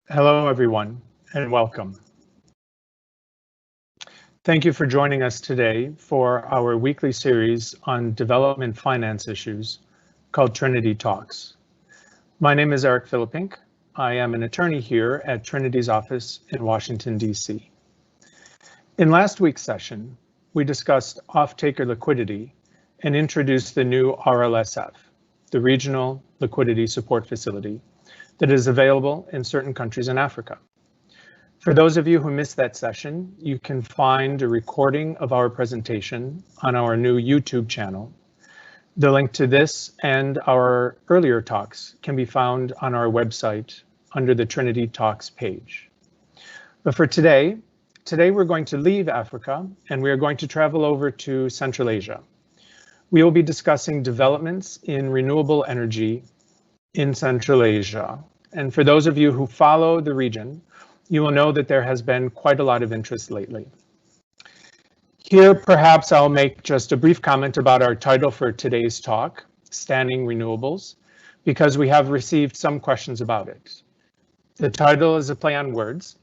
Hello, everyone, and welcome. Thank you for joining us today for our weekly series on development finance issues called Trinity Talks. My name is Eric Philippink. I am an attorney here at Trinity's office in Washington, D.C. In last week's session, we discussed off-taker liquidity and introduced the new RLSF, the Regional Liquidity Support Facility, that is available in certain countries in Africa. For those of you who missed that session, you can find a recording of our presentation on our new YouTube channel. The link to this and our earlier talks can be found on our website under the Trinity Talks page. But for today we're going to leave Africa and we are going to travel over to Central Asia. We will be discussing developments in renewable energy in Central Asia. And for those of you who follow the region, you will know that there has been quite a lot of interest lately. Here, perhaps I'll make just a brief comment about our title for today's talk, Standing Renewables, because we have received some questions about it. The title is a play on words.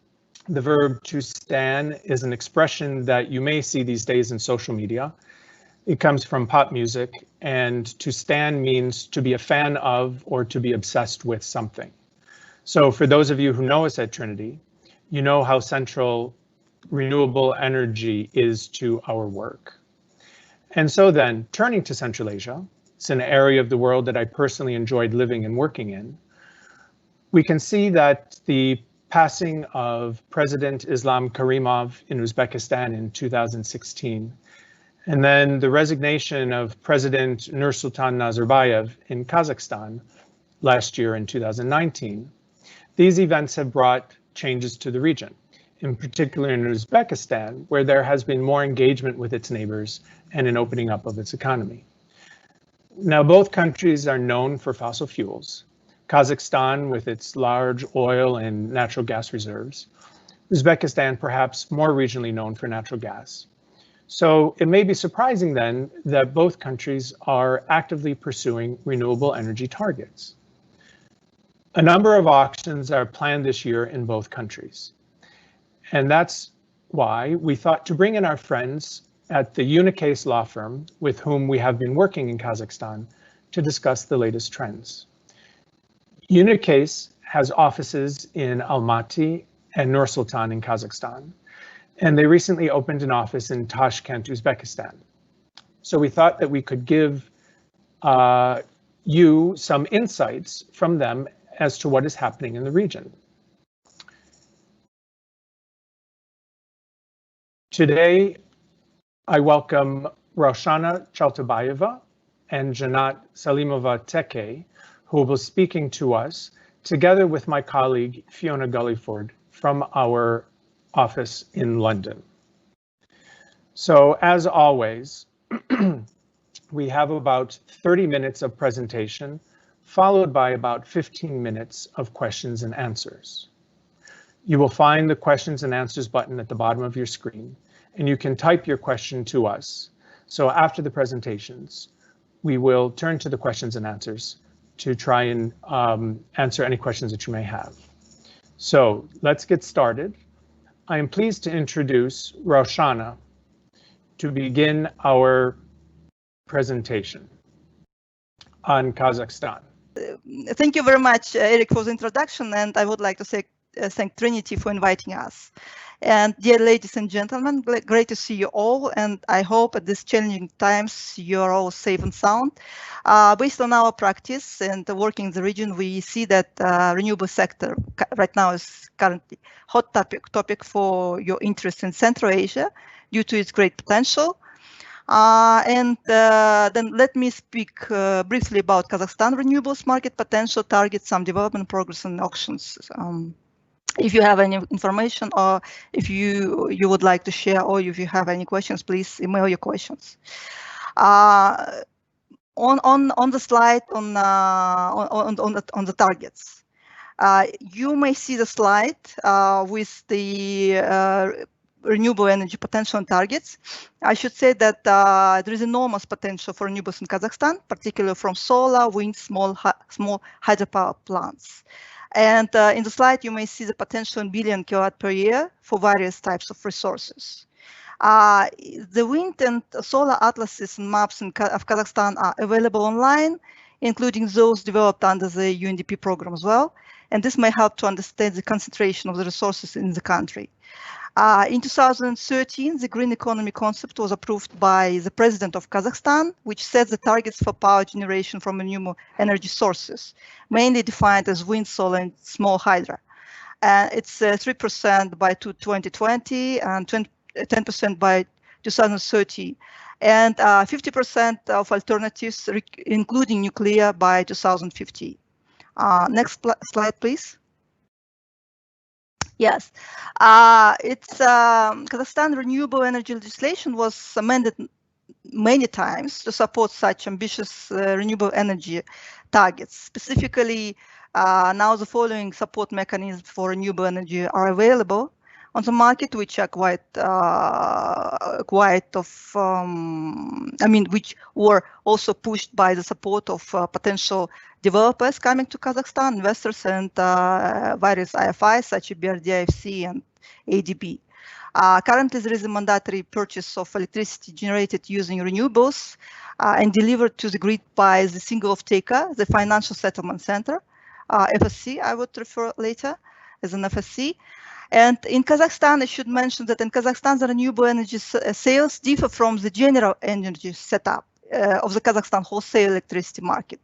The verb to stand is an expression that you may see these days in social media. It comes from pop music, and to stand means to be a fan of or to be obsessed with something. So for those of you who know us at Trinity, you know how central renewable energy is to our work. And so then, turning to Central Asia, it's an area of the world that I personally enjoyed living and working in. We can see that the passing of President Islam Karimov in Uzbekistan in 2016, and then the resignation of President Nursultan Nazarbayev in Kazakhstan last year in 2019. These events have brought changes to the region, in particular in Uzbekistan, where there has been more engagement with its neighbors and an opening up of its economy. Now, both countries are known for fossil fuels. Kazakhstan with its large oil and natural gas reserves. Uzbekistan perhaps more regionally known for natural gas. So it may be surprising then that both countries are actively pursuing renewable energy targets. A number of auctions are planned this year in both countries. And that's why we thought to bring in our friends at the Unicase law firm with whom we have been working in Kazakhstan to discuss the latest trends. Unicase has offices in Almaty and Nur-Sultan in Kazakhstan, and they recently opened an office in Tashkent, Uzbekistan. So we thought that we could give you some insights from them as to what is happening in the region. Today, I welcome Roshana Chaltabayeva and Janat Salimova-Teke, who will be speaking to us, together with my colleague Fiona Gulliford from our office in London. So as always, we have about 30 minutes of presentation, followed by about 15 minutes of questions and answers. You will find the questions and answers button at the bottom of your screen, and you can type your question to us. So after the presentations, we will turn to the questions and answers to try and answer any questions that you may have. So let's get started. I am pleased to introduce Roshana to begin our presentation on Kazakhstan. Thank you very much, Eric, for the introduction, and I would like to thank Trinity for inviting us. And dear ladies and gentlemen, great to see you all, and I hope at these challenging times you're all safe and sound. Based on our practice and working in the region, we see that renewable sector right now is currently hot topic for your interest in Central Asia due to its great potential. Then let me speak briefly about Kazakhstan renewables market potential, targets, some development progress and auctions. If you have any information or if you would like to share or if you have any questions, please email your questions. On the slide on the targets, you may see the slide with the renewable energy potential and targets. I should say that there is enormous potential for renewables in Kazakhstan, particularly from solar, wind, small hydropower plants. And in the slide, you may see the potential in billion kilowatt per year for various types of resources. The wind and solar atlases and maps of Kazakhstan are available online, including those developed under the UNDP program as well. And this may help to understand the concentration of the resources in the country. In 2013, the green economy concept was approved by the president of Kazakhstan, which set the targets for power generation from renewable energy sources, mainly defined as wind, solar, and small hydro. It's 3% by 2020 and 10% by 2030, and 50% of alternatives, including nuclear, by 2050. Next slide, please. Yes, Kazakhstan renewable energy legislation was amended many times to support such ambitious renewable energy targets. Specifically, now the following support mechanisms for renewable energy are available on the market, which are which were also pushed by the support of potential developers coming to Kazakhstan, investors, and various IFIs such as BRD, IFC, and ADB. Currently, there is a mandatory purchase of electricity generated using renewables and delivered to the grid by the single off-taker, the Financial Settlement Center, FSC, I would refer later as an FSC. And in Kazakhstan, I should mention that in Kazakhstan, the renewable energy sales differ from the general energy setup of the Kazakhstan wholesale electricity market.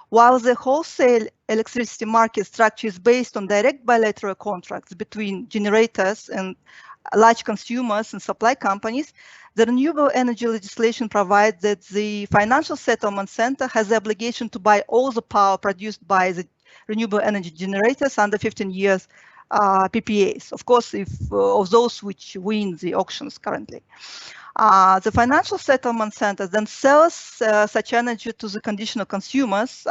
While the wholesale electricity market structure is based on direct bilateral contracts between generators and large consumers and supply companies, the renewable energy legislation provides that the Financial Settlement Center has the obligation to buy all the power produced by the renewable energy generators under 15 years PPAs, of course, if of those which win the auctions currently. The Financial Settlement Center then sells such energy to the conditional consumers,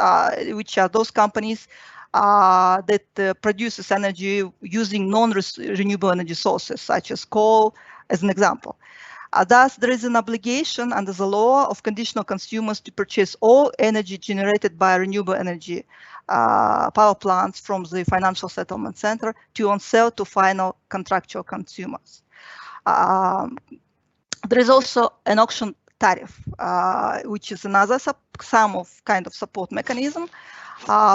which are those companies that produces energy using non-renewable energy sources, such as coal, as an example. Thus, there is an obligation under the law of conditional consumers to purchase all energy generated by renewable energy power plants from the Financial Settlement Center to on-sell to final contractual consumers. There is also an auction tariff, which is another kind of support mechanism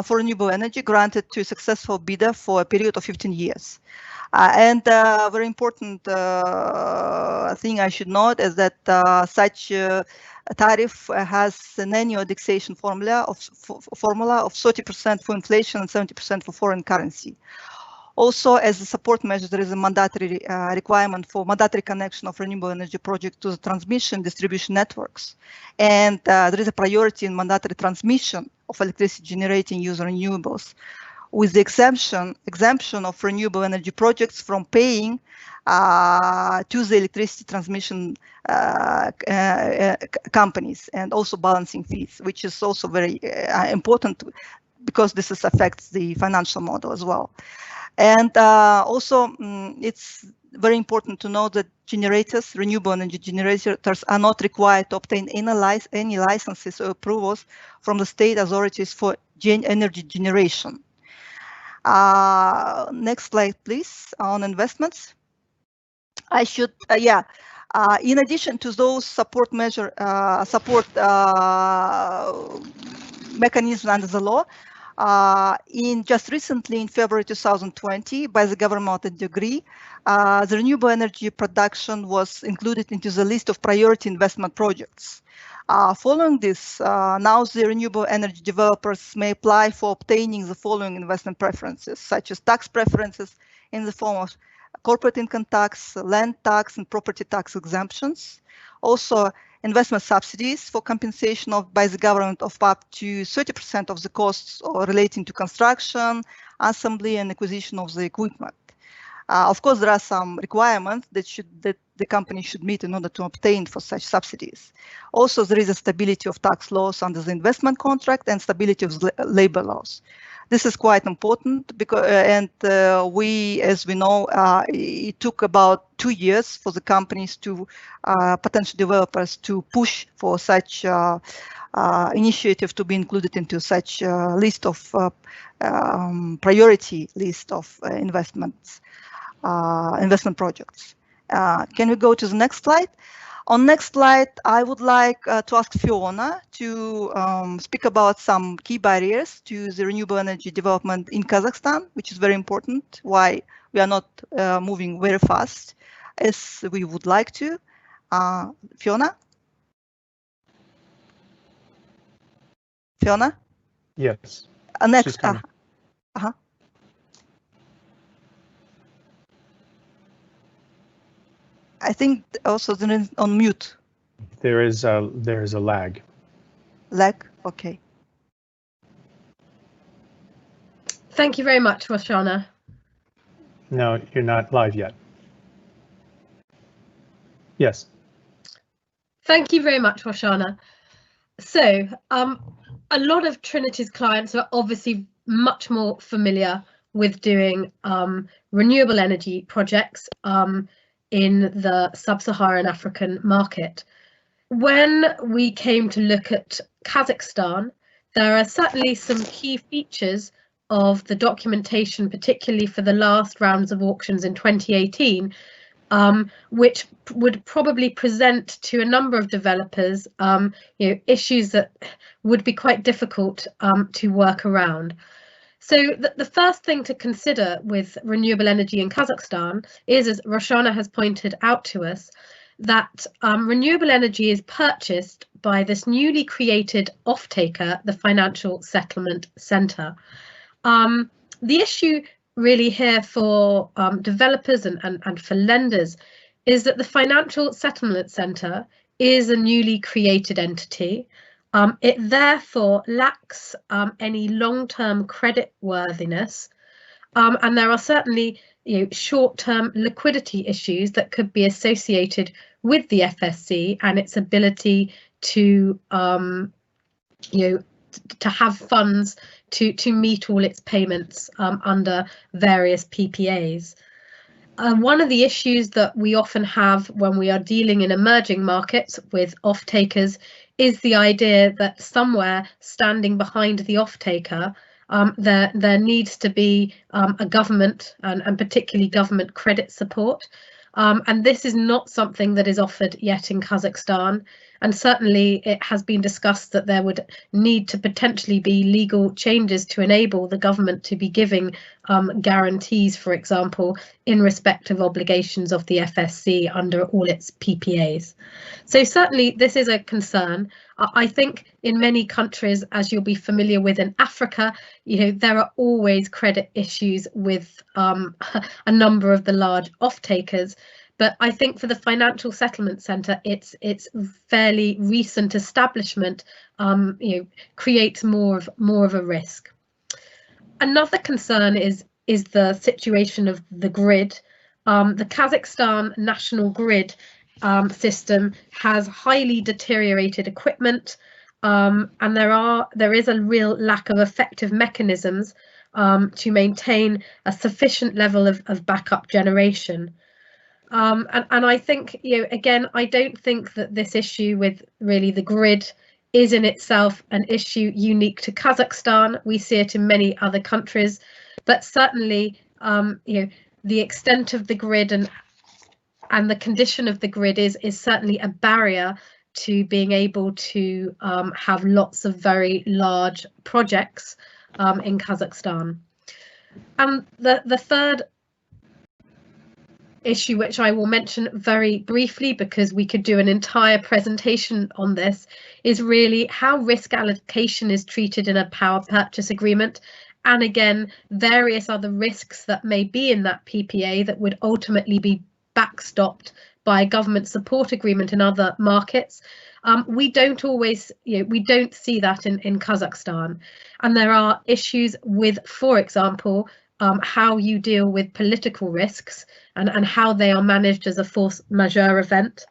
for renewable energy granted to a successful bidder for a period of 15 years. And a very important thing I should note is that such a tariff has an annual indexation formula of 30% for inflation and 70% for foreign currency. Also, as a support measure, there is a mandatory requirement for mandatory connection of renewable energy projects to the transmission distribution networks. And there is a priority in mandatory transmission of electricity generating user renewables, with the exemption of renewable energy projects from paying to the electricity transmission companies, and also balancing fees, which is also very important because this affects the financial model as well. And also, it's very important to know that generators, renewable energy generators, are not required to obtain any licenses or approvals from the state authorities for energy generation. Next slide, please, on investments. I should, in addition to those support mechanisms under the law, just recently in February 2020, by the government decree, the renewable energy production was included into the list of priority investment projects. Following this, now the renewable energy developers may apply for obtaining the following investment preferences, such as tax preferences in the form of corporate income tax, land tax, and property tax exemptions. Also, investment subsidies for compensation by the government of up to 30% of the costs relating to construction, assembly, and acquisition of the equipment. Of course, there are some requirements that the company should meet in order to obtain for such subsidies. Also, there is a stability of tax laws under the investment contract and stability of labor laws. This is quite important because, we, as we know, it took about 2 years for the companies to potential developers to push for such initiative to be included into such list of priority list of investment projects. Can we go to the next slide? On next slide, I would like to ask Fiona to speak about some key barriers to the renewable energy development in Kazakhstan, which is very important, why we are not moving very fast as we would like to. Fiona? Fiona? Yes. Next. I think also on mute. There is a lag. Lag? Okay. Thank you very much, Roshana. No, you're not live yet. Yes. Thank you very much, Roshana. So, a lot of Trinity's clients are obviously much more familiar with doing renewable energy projects in the sub-Saharan African market. When we came to look at Kazakhstan, there are certainly some key features of the documentation, particularly for the last rounds of auctions in 2018, which would probably present to a number of developers issues that would be quite difficult to work around. So the first thing to consider with renewable energy in Kazakhstan is, as Roshana has pointed out to us, that renewable energy is purchased by this newly created off-taker, the Financial Settlement Center. The issue really here for developers and for lenders is that the Financial Settlement Center is a newly created entity. It therefore lacks any long-term credit worthiness, and there are certainly short-term liquidity issues that could be associated with the FSC and its ability to to have funds to meet all its payments under various PPAs. One of the issues that we often have when we are dealing in emerging markets with off-takers is the idea that somewhere standing behind the off-taker, there needs to be a government and particularly government credit support. And this is not something that is offered yet in Kazakhstan. And certainly it has been discussed that there would need to potentially be legal changes to enable the government to be giving guarantees, for example, in respect of obligations of the FSC under all its PPAs. So certainly this is a concern. I think in many countries, as you'll be familiar with in Africa, there are always credit issues with a number of the large off-takers. But I think for the Financial Settlement Center, its fairly recent establishment creates more of a risk. Another concern is the situation of the grid. The Kazakhstan national grid system has highly deteriorated equipment, and there is a real lack of effective mechanisms to maintain a sufficient level of backup generation. And I think, again, I don't think that this issue with really the grid is in itself an issue unique to Kazakhstan. We see it in many other countries, but certainly, the extent of the grid and the condition of the grid is certainly a barrier to being able to have lots of very large projects in Kazakhstan. And the third issue, which I will mention very briefly because we could do an entire presentation on this, is really how risk allocation is treated in a power purchase agreement, and again various other risks that may be in that PPA that would ultimately be backstopped by a government support agreement in other markets. We don't always, we don't see that in Kazakhstan, and there are issues with, for example, how you deal with political risks and how they are managed as a force majeure event.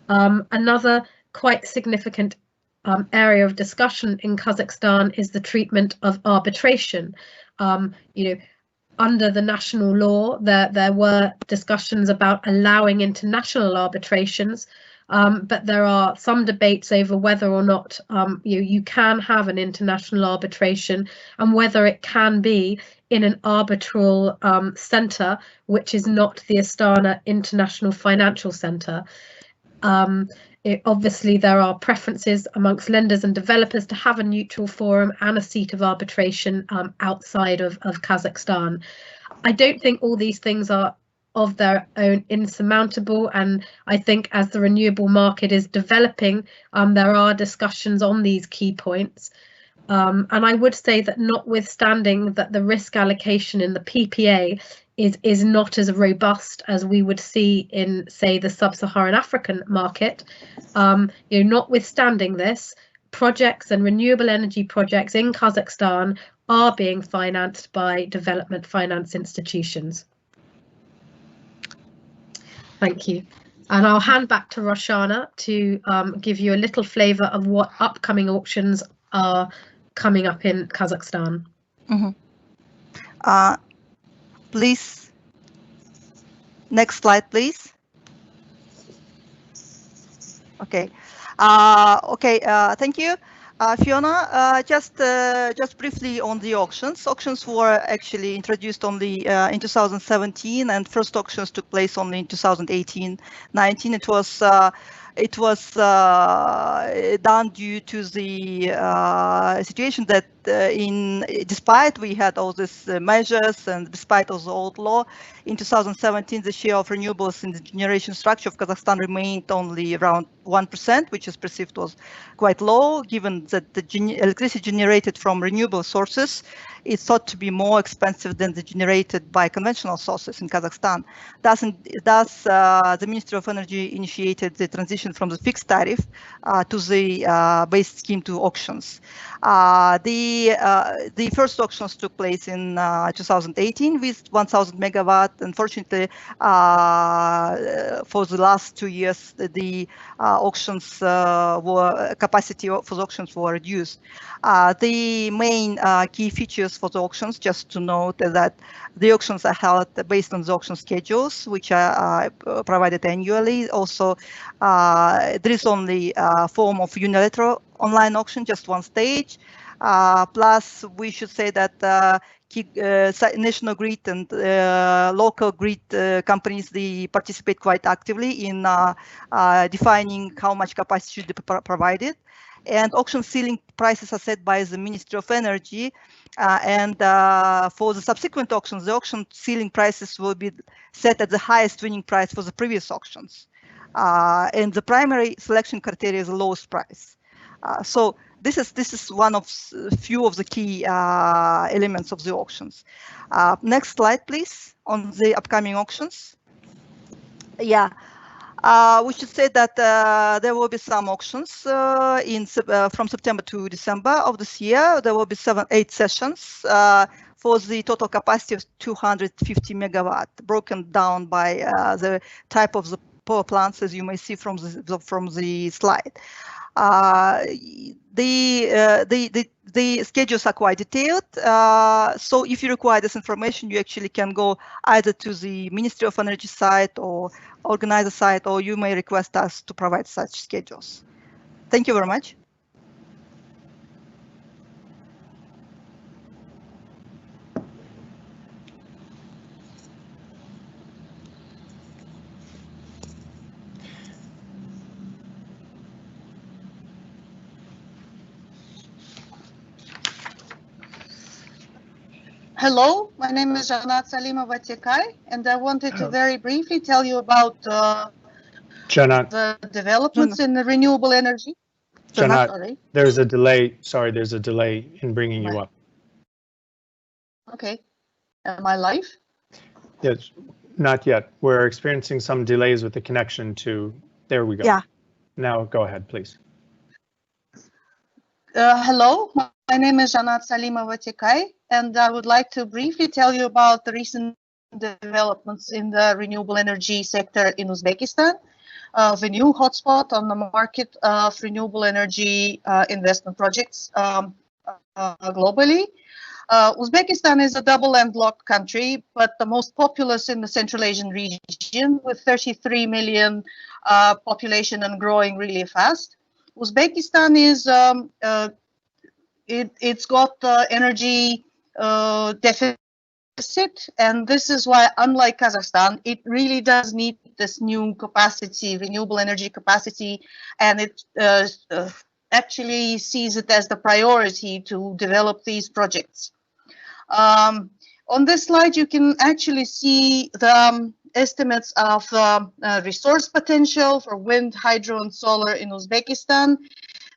Another quite significant area of discussion in Kazakhstan is the treatment of arbitration. Under the national law, there were discussions about allowing international arbitrations, but there are some debates over whether or not you can have an international arbitration and whether it can be in an arbitral centre, which is not the Astana International Financial Centre. Obviously, there are preferences amongst lenders and developers to have a neutral forum and a seat of arbitration outside of Kazakhstan. I don't think all these things are of their own insurmountable, and I think as the renewable market is developing, there are discussions on these key points. And I would say that notwithstanding that the risk allocation in the PPA is not as robust as we would see in, say, the sub-Saharan African market, notwithstanding this, projects and renewable energy projects in Kazakhstan are being financed by development finance institutions. Thank you. And I'll hand back to Roshana to give you a little flavour of what upcoming auctions are coming up in Kazakhstan. Mm-hmm. Please, next slide, please. Okay. Thank you. Fiona, just briefly on the auctions. Auctions were actually introduced only in 2017, and first auctions took place only in 2018-19. It was done due to the situation that despite we had all these measures and despite all the old law, in 2017 the share of renewables in the generation structure of Kazakhstan remained only around 1%, which is perceived was quite low, given that the electricity generated from renewable sources is thought to be more expensive than the generated by conventional sources in Kazakhstan. Thus, the Ministry of Energy initiated the transition from the fixed tariff to the base scheme to auctions. The first auctions took place in 2018 with 1,000 megawatt. Unfortunately, for the last 2 years, the auctions capacity for the auctions were reduced. The main key features for the auctions, just to note, that the auctions are held based on the auction schedules, which are provided annually. Also, there is only a form of unilateral online auction, just one stage. Plus, we should say that national grid and local grid companies, they participate quite actively in defining how much capacity should be provided. And auction ceiling prices are set by the Ministry of Energy. For the subsequent auctions, the auction ceiling prices will be set at the highest winning price for the previous auctions. And the primary selection criteria is the lowest price. So this is one of few of the key elements of the auctions. Next slide, please, on the upcoming auctions. Yeah. We should say that there will be some auctions from September to December of this year. There will be 8 sessions for the total capacity of 250 megawatt, broken down by the type of the power plants, as you may see from the slide. The schedules are quite detailed. So if you require this information, you actually can go either to the Ministry of Energy site or organizer site, or you may request us to provide such schedules. Thank you very much. Hello, my name is Janat Salimova-Tekai, and I wanted to very briefly tell you about the developments in the renewable energy. Janat, there's a delay. Sorry, there's a delay in bringing you up. Okay. Am I live? Yes, not yet. We're experiencing some delays with the connection to. There we go. Yeah. Now go ahead, please. Hello, my name is Janat Salimova-Tekai, and I would like to briefly tell you about the recent developments in the renewable energy sector in Uzbekistan. the new hotspot on the market of renewable energy investment projects globally. Uzbekistan is a double landlocked country, but the most populous in the Central Asian region, with 33 million population and growing really fast. Uzbekistan is it's got energy deficit, and this is why, unlike Kazakhstan, it really does need this new capacity, renewable energy capacity, and it actually sees it as the priority to develop these projects. On this slide, you can actually see the estimates of resource potential for wind, hydro, and solar in Uzbekistan.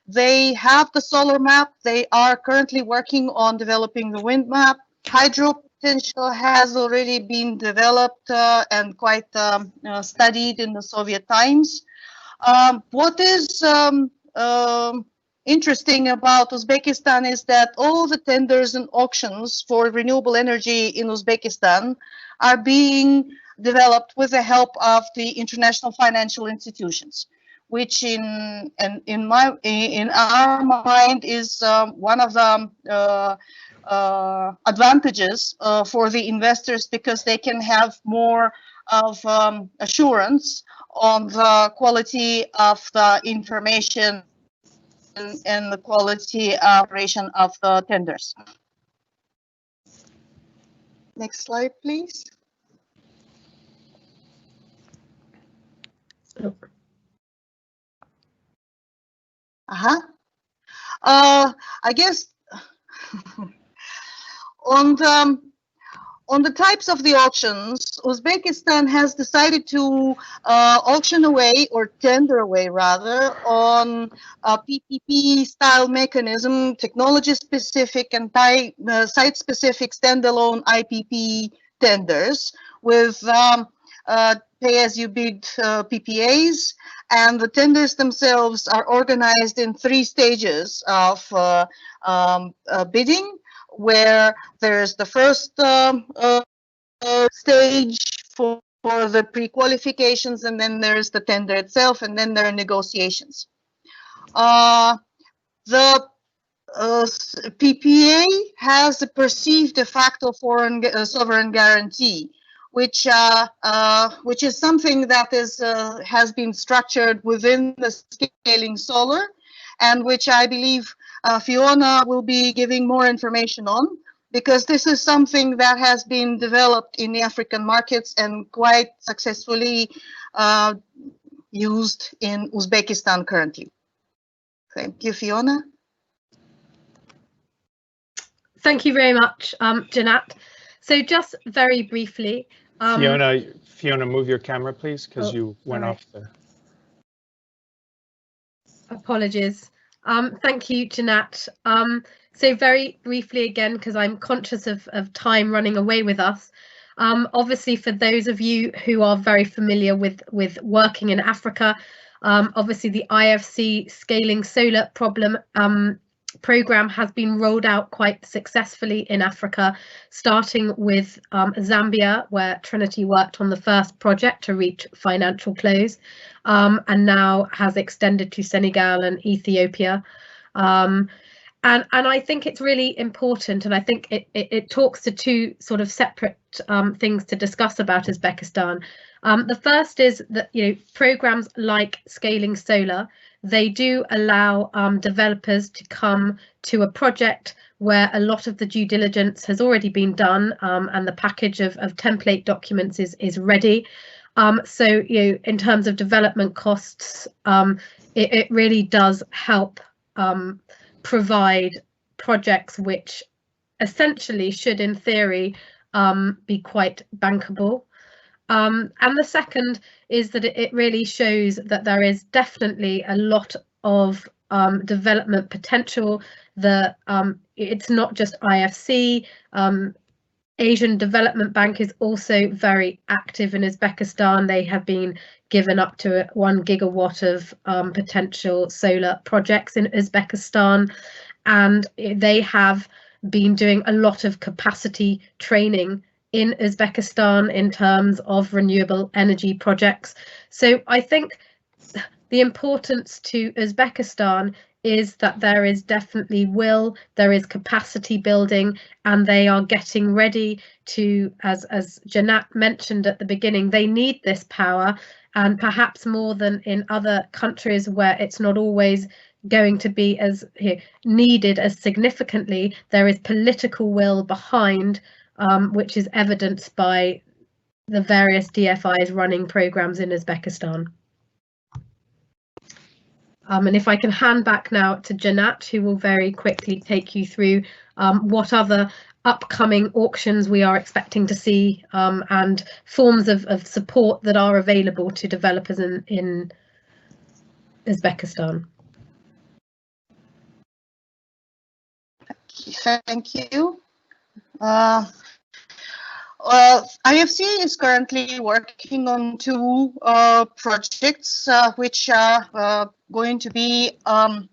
They have the solar map. They are currently working on developing the wind map. Hydro potential has already been developed and quite studied in the Soviet times. What is interesting about Uzbekistan is that all the tenders and auctions for renewable energy in Uzbekistan are being developed with the help of the international financial institutions, which in our mind is one of the advantages for the investors, because they can have more of assurance on the quality of the information and the quality operation of the tenders. Next slide, please. I guess on the types of the auctions, Uzbekistan has decided to auction away, or tender away rather, on a PPP style mechanism, technology specific and site specific standalone IPP tenders with pay-as-you-bid PPAs, and the tenders themselves are organized in 3 stages of bidding, where there's the first stage for the pre-qualifications, and then there's the tender itself, and then there are negotiations. The PPA has a perceived de facto foreign sovereign guarantee, which is something that has been structured within the scaling solar, and which I believe Fiona will be giving more information on, because this is something that has been developed in the African markets and quite successfully used in Uzbekistan currently. Thank you, Fiona. Thank you very much, Janat. So just very briefly, Fiona, move your camera, please, because you went off there. Apologies. Thank you, Janat. So very briefly again, because I'm conscious of time running away with us. Obviously, for those of you who are very familiar with working in Africa, obviously the IFC Scaling Solar program has been rolled out quite successfully in Africa, starting with Zambia, where Trinity worked on the first project to reach financial close, and now has extended to Senegal and Ethiopia. And I think it's really important, and I think it talks to 2 sort of separate things to discuss about Uzbekistan. The first is that, programs like Scaling Solar, they do allow developers to come to a project where a lot of the due diligence has already been done, and the package of template documents is ready. So, in terms of development costs, it really does help provide projects which essentially should, in theory, be quite bankable. And the second is that it really shows that there is definitely a lot of development potential. It's not just IFC. Asian Development Bank is also very active in Uzbekistan. They have been given up to 1 gigawatt of potential solar projects in Uzbekistan, and they have been doing a lot of capacity training in Uzbekistan in terms of renewable energy projects. So I think the importance to Uzbekistan is that there is definitely will, there is capacity building, and they are getting ready to, as Janat mentioned at the beginning, they need this power, and perhaps more than in other countries where it's not always going to be as needed as significantly, there is political will behind, which is evidenced by the various DFIs running programs in Uzbekistan. And if I can hand back now to Janat, who will very quickly take you through what other upcoming auctions we are expecting to see, and forms of support that are available to developers in Uzbekistan. Thank you. IFC is currently working on two projects which are going to be on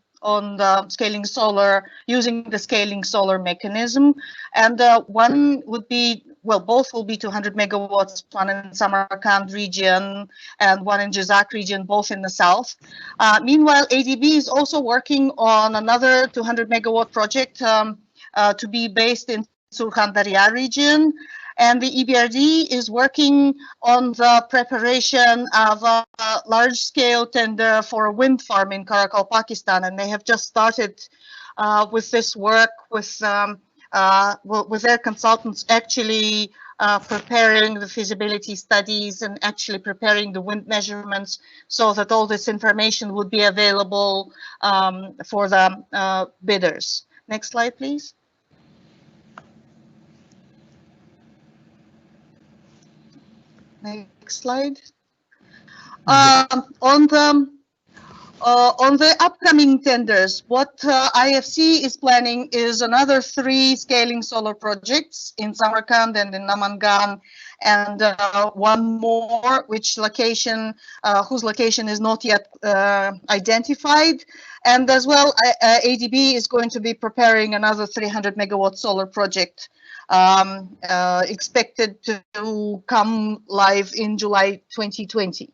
the scaling solar, using the scaling solar mechanism. And one would be, well, both will be 200 megawatts, one in Samarkand region and one in Jazak region, both in the south. Meanwhile, ADB is also working on another 200 megawatt project to be based in Surkhandarya region. And the EBRD is working on the preparation of a large-scale tender for a wind farm in Karakal, Pakistan, and they have just started with this work with their consultants actually preparing the feasibility studies and actually preparing the wind measurements so that all this information would be available for the bidders. Next slide, please. Next slide. On the upcoming tenders, what IFC is planning is another 3 scaling solar projects in Samarkand and in Namangan, and one more whose location is not yet identified. And as well, ADB is going to be preparing another 300 megawatt solar project expected to come live in July 2020.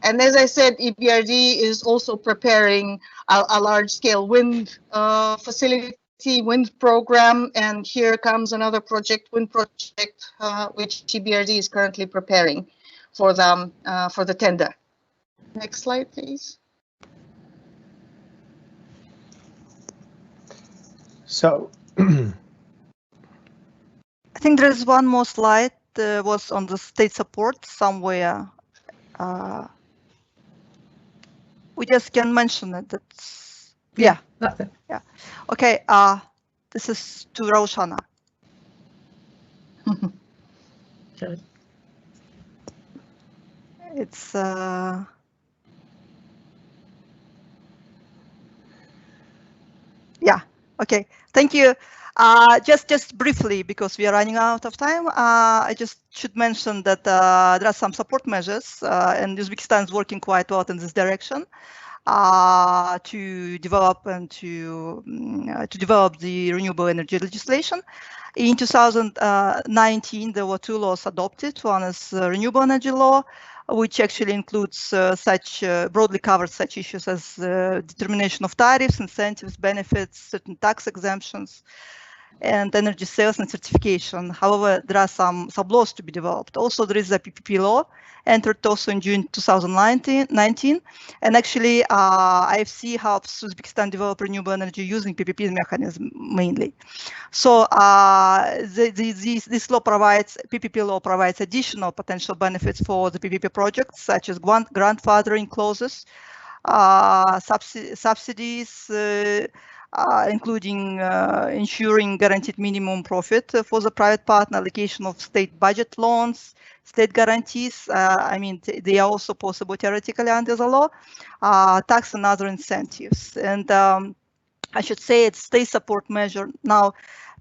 And as I said, EBRD is also preparing a large-scale wind facility, wind program, and here comes another project, wind project, which EBRD is currently preparing for the tender. Next slide, please. So. I think there is one more slide was on the state support somewhere. We just can mention it. That's yeah. That's it. Yeah. Okay. This is to Raushana. It's yeah. Okay. Thank you. Just briefly, because we are running out of time, I just should mention that there are some support measures, and Uzbekistan is working quite well in this direction to develop and to develop the renewable energy legislation. In 2019, there were 2 laws adopted. One is renewable energy law, which actually includes broadly covers such issues as determination of tariffs, incentives, benefits, certain tax exemptions, and energy sales and certification. However, there are some sub-laws to be developed. Also, there is a PPP law entered also in June 2019, and actually IFC helps Uzbekistan develop renewable energy using PPP mechanism mainly. So this law provides, PPP law provides additional potential benefits for the PPP projects, such as grandfathering clauses, subsidies, including ensuring guaranteed minimum profit for the private partner, allocation of state budget loans, state guarantees. I mean, they are also possible theoretically under the law, tax and other incentives. And I should say it's state support measure. Now,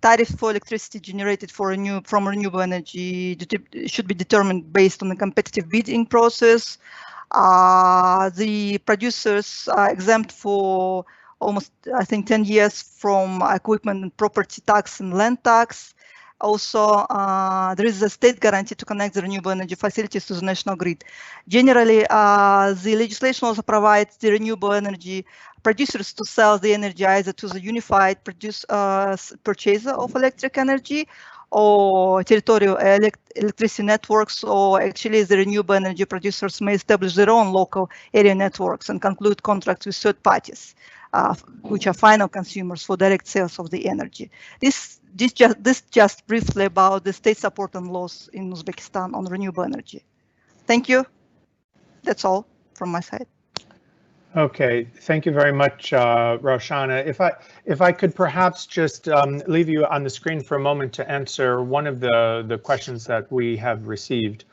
tariffs for electricity generated from renewable energy should be determined based on the competitive bidding process. The producers are exempt for almost, I think, 10 years from equipment and property tax and land tax. also there is a state guarantee to connect the renewable energy facilities to the national grid. Generally, the legislation also provides the renewable energy producers to sell the energy either to the unified purchaser of electric energy or territorial electricity networks, or actually the renewable energy producers may establish their own local area networks and conclude contracts with third parties, which are final consumers for direct sales of the energy. This just briefly about the state support and laws in Uzbekistan on renewable energy. Thank you. That's all from my side. Okay, thank you very much, Roshana. If I could perhaps just leave you on the screen for a moment to answer one of the questions that we have received.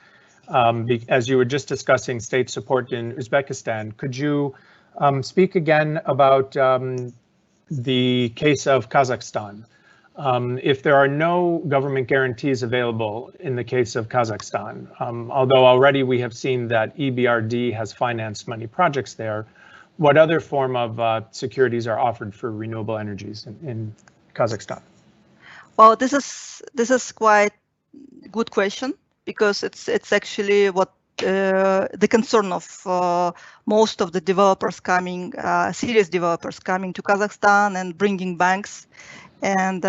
As you were just discussing state support in Uzbekistan, could you speak again about the case of Kazakhstan? If there are no government guarantees available in the case of Kazakhstan, although already we have seen that EBRD has financed many projects there, what other form of securities are offered for renewable energies in Kazakhstan? Well, this is quite good question, because it's actually what the concern of most of the developers coming, serious developers coming to Kazakhstan and bringing banks, and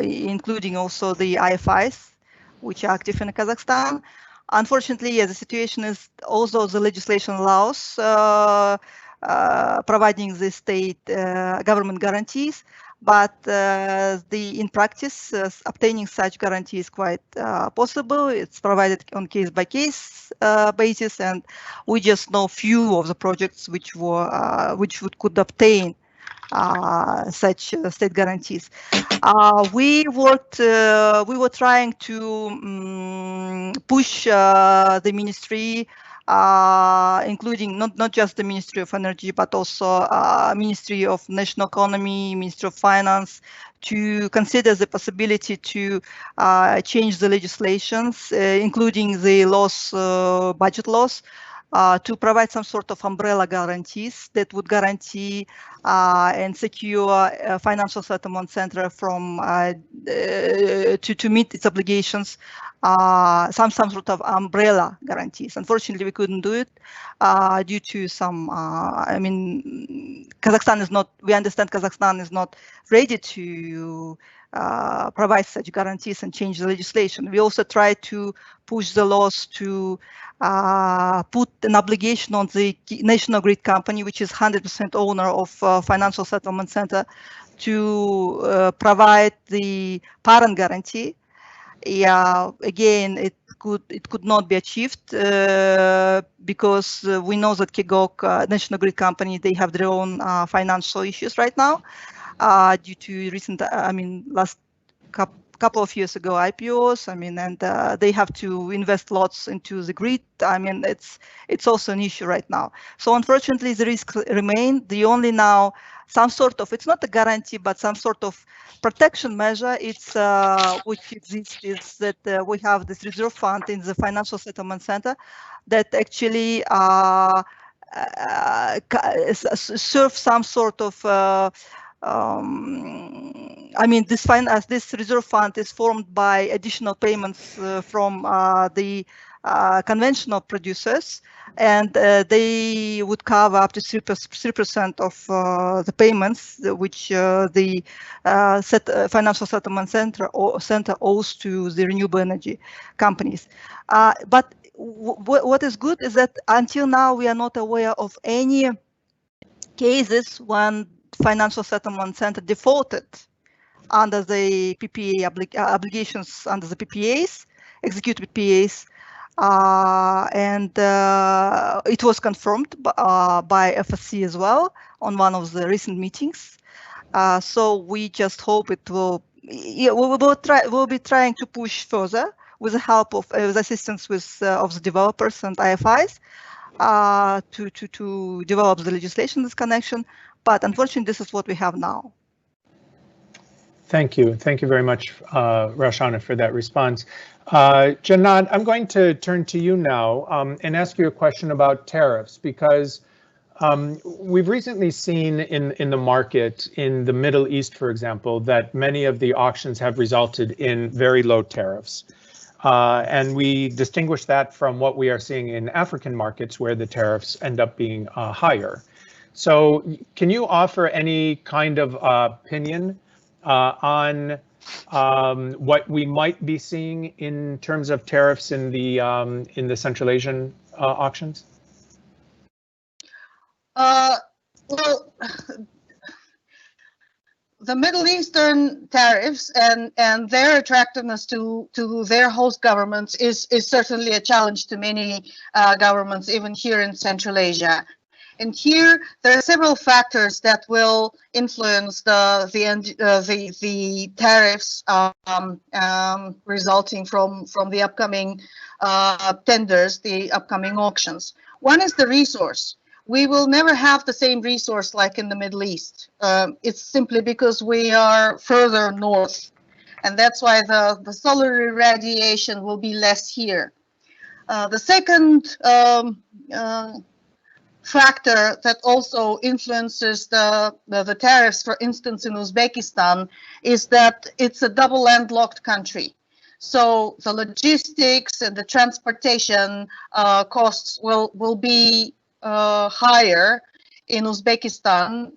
including also the IFIs, which are active in Kazakhstan. Unfortunately, yeah, the situation is, although the legislation allows providing the state government guarantees, but in practice, obtaining such guarantee is quite possible. It's provided on case-by-case basis, and we just know few of the projects which could obtain such state guarantees. We were trying to push the ministry, including not just the Ministry of Energy, but also Ministry of National Economy, Ministry of Finance, to consider the possibility to change the legislations, including the laws, budget laws, to provide some sort of umbrella guarantees that would guarantee and secure a financial settlement center from to meet its obligations, some sort of umbrella guarantees. Unfortunately, we couldn't do it due to some, I mean, Kazakhstan is not, we understand Kazakhstan is not ready to provide such guarantees and change the legislation. We also try to push the laws to put an obligation on the national grid company, which is 100% owner of financial settlement center, to provide the parent guarantee. Yeah, again, it could not be achieved because we know that KEGOC, National Grid Company, they have their own financial issues right now due to recent, I mean, last couple of years ago IPOs. I mean, and they have to invest lots into the grid. I mean, it's also an issue right now. So unfortunately, the risks remain. The only now some sort of, it's not a guarantee, but some sort of protection measure, it's which exists, is that we have this reserve fund in the financial settlement center that actually serve some sort of I mean, this reserve fund is formed by additional payments from the conventional producers, and they would cover up to 3% of the payments which the financial settlement center owes to the renewable energy companies. But what is good is that until now we are not aware of any cases when financial settlement center defaulted under the PPA obligations under the PPAs, executed PPAs, and it was confirmed by FSC as well on one of the recent meetings. So we just hope it will. Yeah, we'll be trying to push further with the help of with assistance of the developers and IFIs to develop the legislation in this connection. But unfortunately, this is what we have now. Thank you. Thank you very much, Roshana, for that response. Janat, I'm going to turn to you now and ask you a question about tariffs, because We've recently seen in the market in the Middle East, for example, that many of the auctions have resulted in very low tariffs. And we distinguish that from what we are seeing in African markets where the tariffs end up being higher. So can you offer any kind of opinion on what we might be seeing in terms of tariffs in the Central Asian auctions? Well, the Middle Eastern tariffs and their attractiveness to their host governments is certainly a challenge to many governments, even here in Central Asia. And here there are several factors that will influence the tariffs resulting from the upcoming tenders, the upcoming auctions. One is the resource. We will never have the same resource like in the Middle East. It's simply because we are further north, and that's why the solar irradiation will be less here. The second factor that also influences the tariffs, for instance, in Uzbekistan, is that it's a double landlocked country. So the logistics and the transportation costs will be higher in Uzbekistan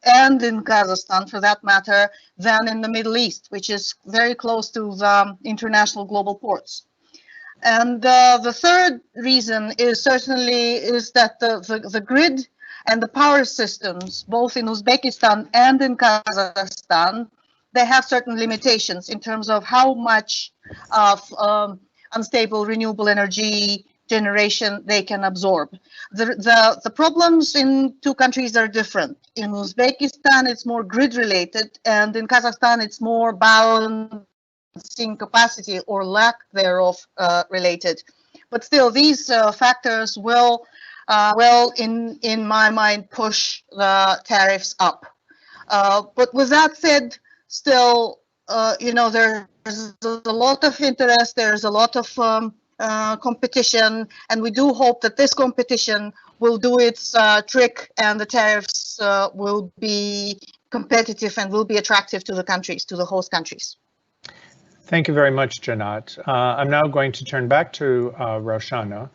and in Kazakhstan, for that matter, than in the Middle East, which is very close to the international global ports. And the third reason is that the grid and the power systems, both in Uzbekistan and in Kazakhstan, they have certain limitations in terms of how much of unstable renewable energy generation they can absorb. The problems in two countries are different. In Uzbekistan, it's more grid related, and in Kazakhstan, it's more balancing capacity or lack thereof related. But still, these factors will, in my mind, push the tariffs up. But with that said, still, there's a lot of interest, there's a lot of competition, and we do hope that this competition will do its trick and the tariffs will be competitive and will be attractive to the countries, to the host countries. Thank you very much, Janat. I'm now going to turn back to Roshana.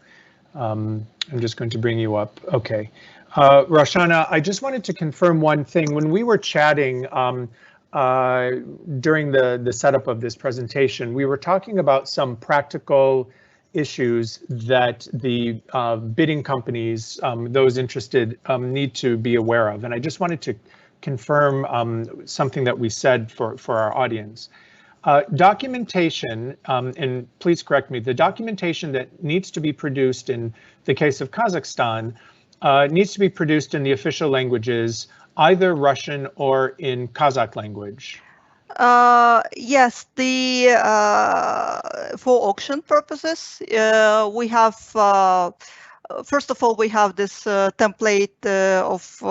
I'm just going to bring you up. Okay. Roshana, I just wanted to confirm one thing. When we were chatting during the setup of this presentation, we were talking about some practical issues that the bidding companies, those interested, need to be aware of. And I just wanted to confirm something that we said for our audience. Documentation, and please correct me, the documentation that needs to be produced in the case of Kazakhstan needs to be produced in the official languages, either Russian or in Kazakh language. Yes, for auction purposes, we have, first of all, we have this template of,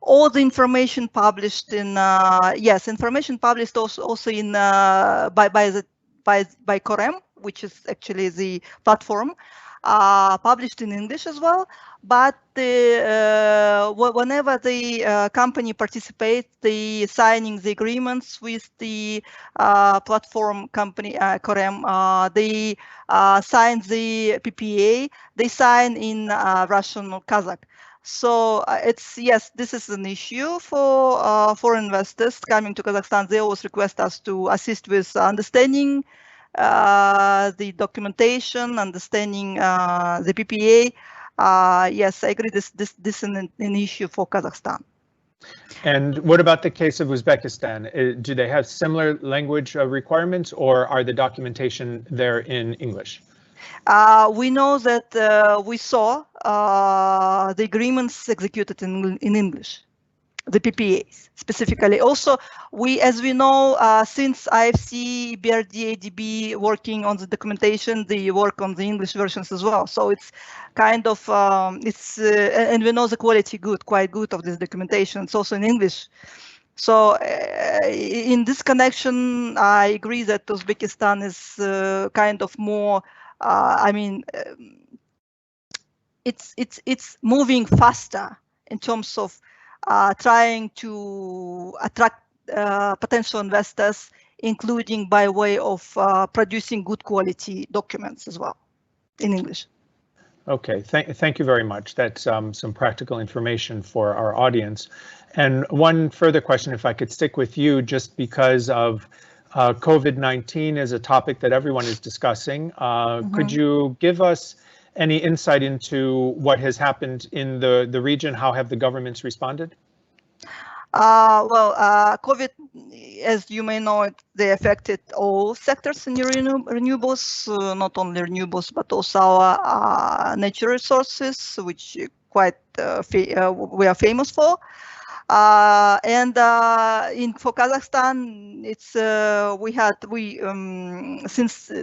all the information published in, information published also in by Corem, which is actually the platform, published in English as well. But whenever the company participates, they signing the agreements with the platform company Corem, they sign the PPA, they sign in Russian or Kazakh. So yes, this is an issue for investors coming to Kazakhstan. They always request us to assist with understanding the documentation, understanding the PPA. Yes, I agree. This is an issue for Kazakhstan. And what about the case of Uzbekistan? Do they have similar language requirements, or are the documentation there in English? We know that we saw the agreements executed in English, the PPAs specifically. Also, as we know, since IFC, BRD, ADB working on the documentation, they work on the English versions as well. So it's kind of, and we know the quality quite good of this documentation. It's also in English. So in this connection, I agree that Uzbekistan is kind of more, it's moving faster in terms of trying to attract potential investors, including by way of producing good quality documents as well in English. Okay, thank you very much. That's some practical information for our audience. And one further question, if I could stick with you, just because of COVID-19 is a topic that everyone is discussing. Could you give us any insight into what has happened in the region? How have the governments responded? COVID, as you may know, they affected all sectors in renewables, not only renewables, but also our natural resources, which quite we are famous for. And for Kazakhstan, it's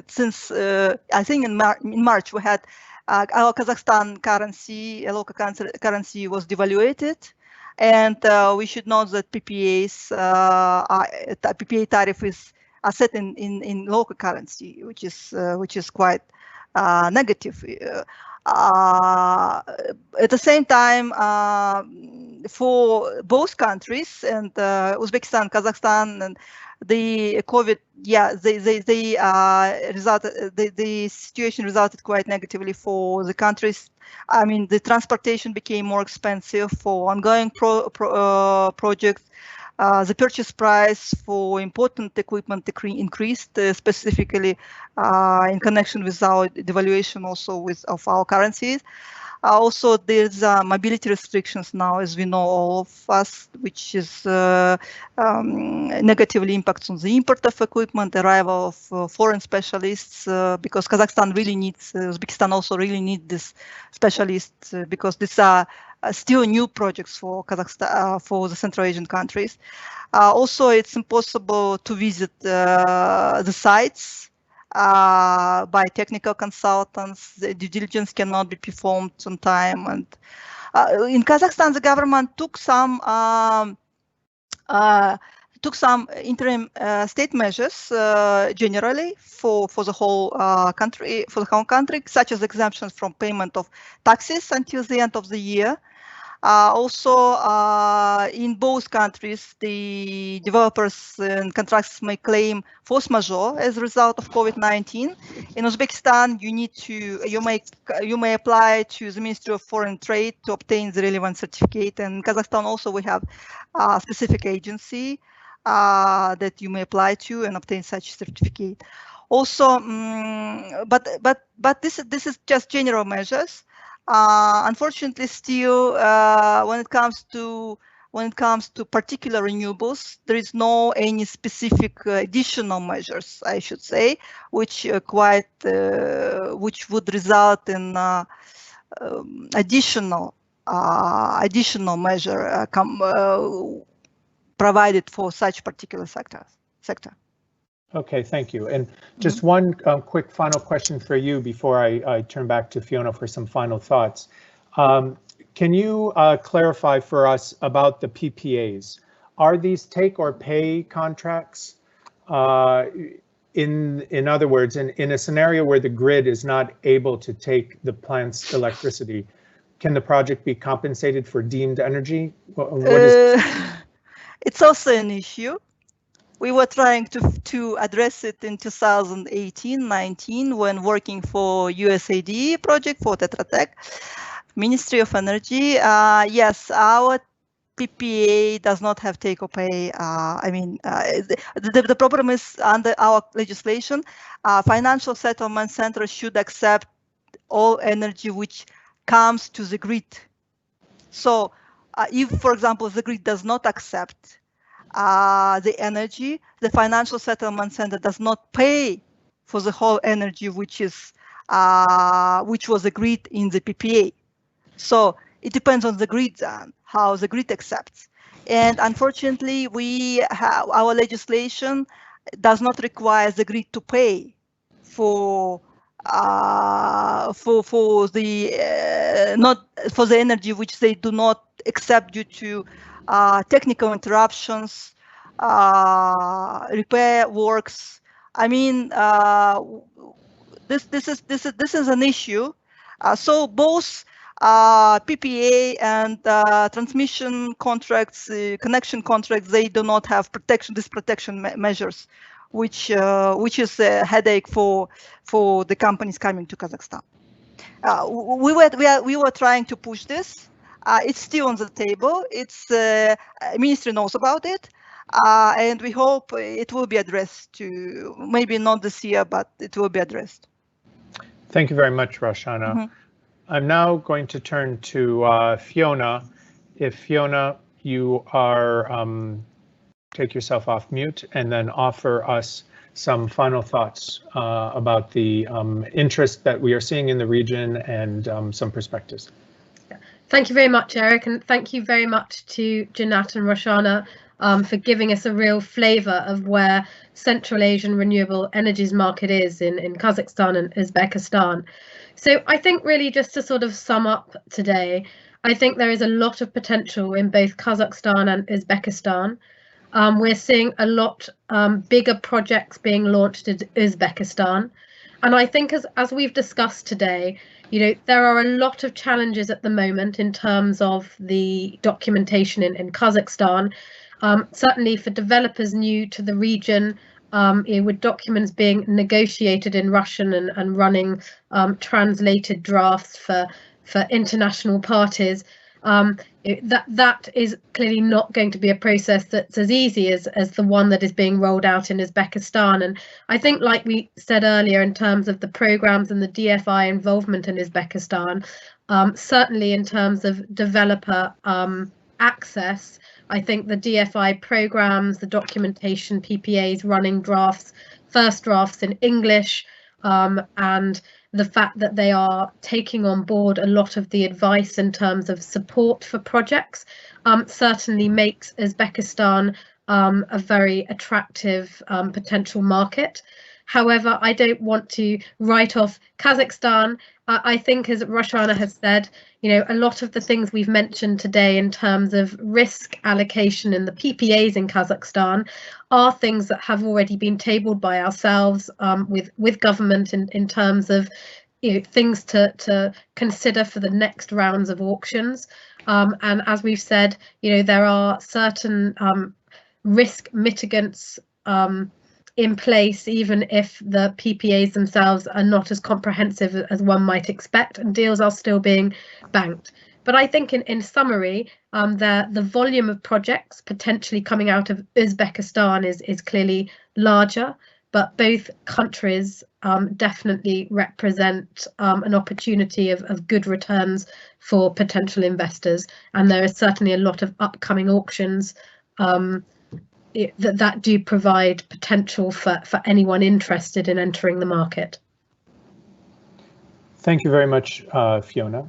since I think in March we had our Kazakhstan currency, local currency was devaluated. And we should note that PPAs, PPA tariff are set in local currency, which is quite negative. At the same time, for both countries and Uzbekistan, Kazakhstan, and the COVID, the situation resulted quite negatively for the countries. I mean, the transportation became more expensive for ongoing projects. The purchase price for important equipment increased, specifically in connection with our devaluation also of our currencies. Also, there's mobility restrictions now, as we know, all of us, which is negatively impacts on the import of equipment, arrival of foreign specialists, because Kazakhstan really needs, Uzbekistan also really need these specialists, because these are still new projects for Kazakhstan, for the Central Asian countries. Also, it's impossible to visit the sites by technical consultants. The due diligence cannot be performed on time. And in Kazakhstan, the government took some interim state measures generally for the whole country, such as exemptions from payment of taxes until the end of the year. Also, in both countries, the developers and contractors may claim force majeure as a result of COVID-19. In Uzbekistan, you may apply to the Ministry of Foreign Trade to obtain the relevant certificate. And in Kazakhstan, also we have a specific agency that you may apply to and obtain such certificate. Also, but this is just general measures. Unfortunately, still, when it comes to particular renewables, there is no any specific additional measures, I should say, which would result in additional measure provided for such particular sector. Okay, thank you. And just one quick final question for you before I turn back to Fiona for some final thoughts. Can you clarify for us about the PPAs? Are these take or pay contracts? In other words, in a scenario where the grid is not able to take the plant's electricity, can the project be compensated for deemed energy? It's also an issue. We were trying to address it in 2018-19 when working for USAID project for Tetra Tech, Ministry of Energy. Yes, our PPA does not have take or pay. The problem is under our legislation, financial settlement centers should accept all energy which comes to the grid. So if, for example, the grid does not accept the energy, the financial settlement center does not pay for the whole energy which was agreed in the PPA. So it depends on the grid then, how the grid accepts. And unfortunately, our legislation does not require the grid to pay for the energy which they do not accept due to technical interruptions, repair works. I mean, this is an issue. So both PPA and transmission contracts, connection contracts, they do not have this protection measures, which is a headache for the companies coming to Kazakhstan. We were trying to push this. It's still on the table. It's ministry knows about it, and we hope it will be addressed to, maybe not this year, but it will be addressed. Thank you very much, Roshana. Mm-hmm. I'm now going to turn to Fiona. If Fiona, you are, take yourself off mute and then offer us some final thoughts about the interest that we are seeing in the region and some perspectives. Thank you very much, Eric, and thank you very much to Janat and Roshana for giving us a real flavour of where Central Asian renewable energies market is in Kazakhstan and Uzbekistan. So I think really just to sort of sum up today, I think there is a lot of potential in both Kazakhstan and Uzbekistan. We're seeing a lot bigger projects being launched in Uzbekistan. And I think as we've discussed today, you know, there are a lot of challenges at the moment in terms of the documentation in Kazakhstan. Certainly for developers new to the region, with documents being negotiated in Russian and running translated drafts for international parties, that is clearly not going to be a process that's as easy as the one that is being rolled out in Uzbekistan. And I think, like we said earlier, in terms of the programs and the DFI involvement in Uzbekistan, certainly in terms of developer access, I think the DFI programs, the documentation, PPAs, running drafts, first drafts in English, and the fact that they are taking on board a lot of the advice in terms of support for projects certainly makes Uzbekistan a very attractive potential market. However, I don't want to write off Kazakhstan. I think, as Roshana has said, you know, a lot of the things we've mentioned today in terms of risk allocation in the PPAs in Kazakhstan are things that have already been tabled by ourselves with government in terms of, you know, things to consider for the next rounds of auctions. And as we've said, you know, there are certain risk mitigants in place, even if the PPAs themselves are not as comprehensive as one might expect, and deals are still being banked. But I think in summary, the volume of projects potentially coming out of Uzbekistan is clearly larger, but both countries definitely represent an opportunity of good returns for potential investors. And there is certainly a lot of upcoming auctions that do provide potential for anyone interested in entering the market. Thank you very much, Fiona.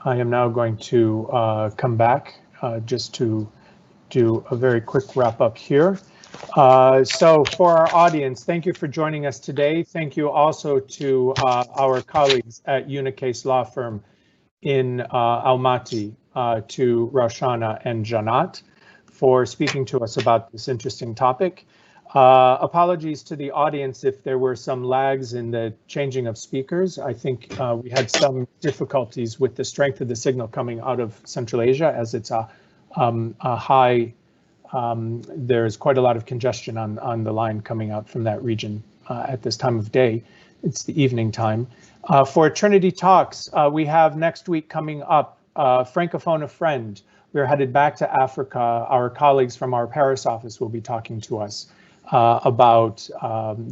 I am now going to come back just to do a very quick wrap up here. So for our audience, thank you for joining us today. Thank you also to our colleagues at Unicase Law Firm in Almaty, to Roshana and Janat, for speaking to us about this interesting topic. Apologies to the audience if there were some lags in the changing of speakers. I think we had some difficulties with the strength of the signal coming out of Central Asia, as it's a high, there's quite a lot of congestion on the line coming out from that region at this time of day. It's the evening time. For Trinity Talks, we have next week coming up, Francophone a Friend. We're headed back to Africa. Our colleagues from our Paris office will be talking to us about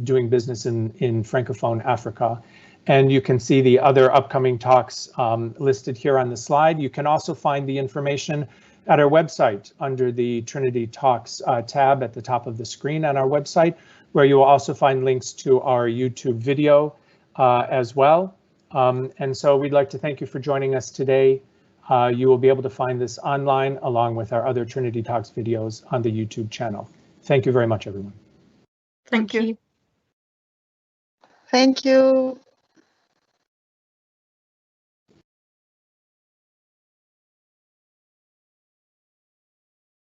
doing business in Francophone Africa. And you can see the other upcoming talks listed here on the slide. You can also find the information at our website under the Trinity Talks tab at the top of the screen on our website, where you will also find links to our YouTube video as well. And so we'd like to thank you for joining us today. You will be able to find this online along with our other Trinity Talks videos on the YouTube channel. Thank you very much, everyone. Thank you. Thank you.